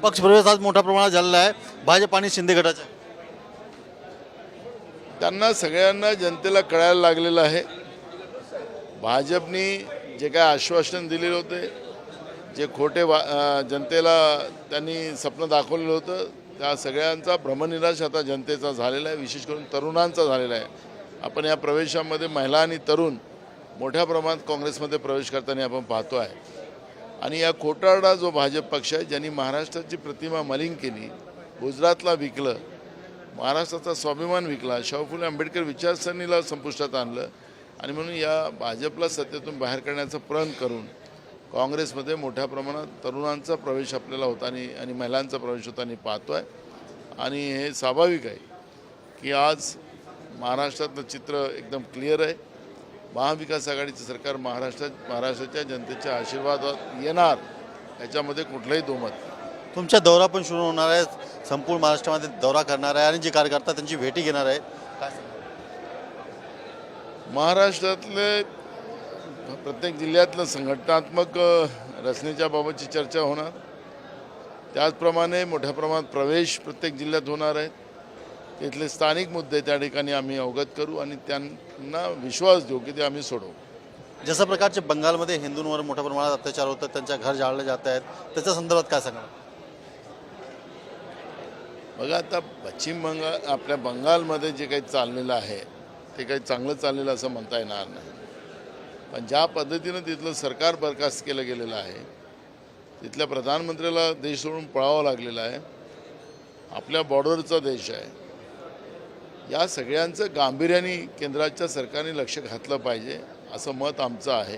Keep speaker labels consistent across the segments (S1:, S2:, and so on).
S1: पक्षप्रवेश आज मोठ्या प्रमाणात झालेला आहे भाजप आणि शिंदे गटाचा.
S2: त्यांना सगळ्यांना जनतेला कळायला लागलेलं आहे. भाजपनी जे काय आश्वासन दिलेलं होते, जे खोटे जनतेला त्यांनी स्वप्न दाखवलेलं होतं, त्या सगळ्यांचा भ्रमनिराश आता जनतेचा झालेला आहे, विशेष करून तरुणांचा झालेला आहे. आपण या प्रवेशामध्ये महिला आणि तरुण मोठ्या प्रमाणात काँग्रेसमध्ये प्रवेश करताना आपण पाहतो आहे. आणि या खोटारडा जो भाजप पक्ष आहे, ज्यांनी महाराष्ट्राची प्रतिमा मलिन केली, गुजरातला विकलं, महाराष्ट्राचा स्वाभिमान विकला, शाहू फुले आंबेडकर विचारसरणीला संपुष्टात आणलं आणि म्हणून या भाजपला सत्तेतून बाहेर करण्याचा प्रण करून काँग्रेसमध्ये मोठ्या प्रमाणात तरुणांचा प्रवेश आपल्याला होताना आणि महिलांचा प्रवेश होताना पाहतो आहे. आणि हे स्वाभाविक आहे की आज महाराष्ट्रातलं चित्र एकदम क्लिअर आहे. महाविकास आघाडीचं सरकार महाराष्ट्राच्या जनतेच्या आशीर्वादात येणार, याच्यामध्ये कुठलंही दुमत नाही.
S1: तुमचा दौरा पण सुरू होणार आहे, संपूर्ण महाराष्ट्रामध्ये दौरा करणार आहे आणि जे कार्यकर्ता त्यांची भेटी घेणार आहे. काय
S2: महाराष्ट्रातले प्रत्येक जिल्ह्यातलं संघटनात्मक रचनेच्या बाबतची चर्चा होणार. त्याचप्रमाणे मोठ्या प्रमाणात प्रवेश प्रत्येक जिल्ह्यात होणार आहेत. तिथले स्थानिक मुद्दे त्या ठिकाणी आम्ही अवगत करू आणि त्यांना विश्वास देऊ की ते आम्ही सोडवू.
S1: जसं प्रकारचे बंगालमध्ये हिंदूंवर मोठ्या प्रमाणात अत्याचार होतात, त्यांच्या घर जाळले जात आहेत, त्याच्या संदर्भात काय सांगा?
S2: बघा, आता पश्चिम बंगाल आपल्या बंगालमध्ये जे काही चाललेलं आहे ते काही चांगलं चाललेलं असं म्हणता येणार नाही. पण ज्या पद्धतीनं तिथलं सरकार बरखास्त केलं गेलेलं आहे, तिथल्या प्रधानमंत्र्याला देश सोडून पळावं लागलेलं आहे, आपल्या बॉर्डरचा देश आहे, या सगळ्यांचं गांभीर्याने केंद्राच्या सरकारने लक्ष घातलं पाहिजे असं मत आमचं आहे.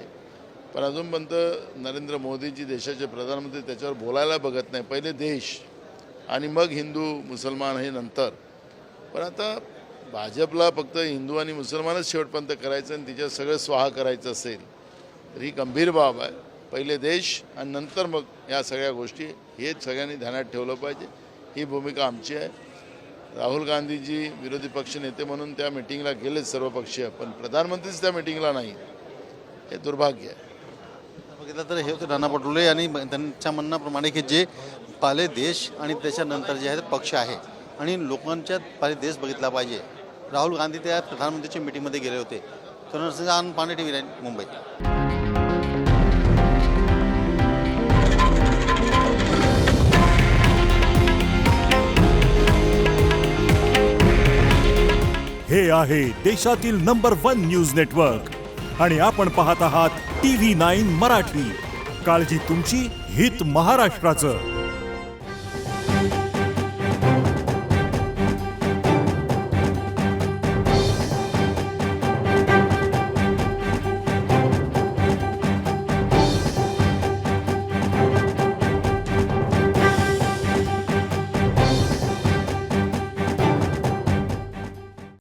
S2: पण अजूनपर्यंत नरेंद्र मोदीजी देशाचे प्रधानमंत्री त्याच्यावर बोलायला बघत नाही. पहिले देश आणि मग हिंदू मुसलमान हे नंतर. पण आता भाजपला फक्त हिंदू आणि मुसलमानच शेवटपर्यंत करायचं आणि तिच्यात सगळं स्वाहा करायचं असेल तर ही गंभीर बाब आहे. पहिले देश आणि नंतर मग या सगळ्या गोष्टी, हे सगळ्यांनी ध्यानात ठेवलं पाहिजे. ही भूमिका आमची आहे. राहुल गांधीजी विरोधी पक्ष नेते म्हणून त्या मिटिंगला गेलेच सर्वपक्षीय, पण प्रधानमंत्रीच त्या मिटिंगला नाही, हे दुर्भाग्य आहे.
S1: बघितलं तर हे होते नाना पटोले आणि त्यांच्या म्हणण्याप्रमाणे की जे पहिले देश आणि त्याच्यानंतर जे आहे पक्ष आहे आणि लोकांच्या पहिले देश बघितला पाहिजे. राहुल गांधी त्या प्रधानमंत्रीच्या मिटिंगमध्ये गेले होते. करुणसिंह पांडे, TV9 मुंबई.
S3: हे आहे देशातील नंबर 1 न्यूज नेटवर्क आणि आपण पाहत आहात TV9 मराठी. काळजी तुमची, हित महाराष्ट्राचं.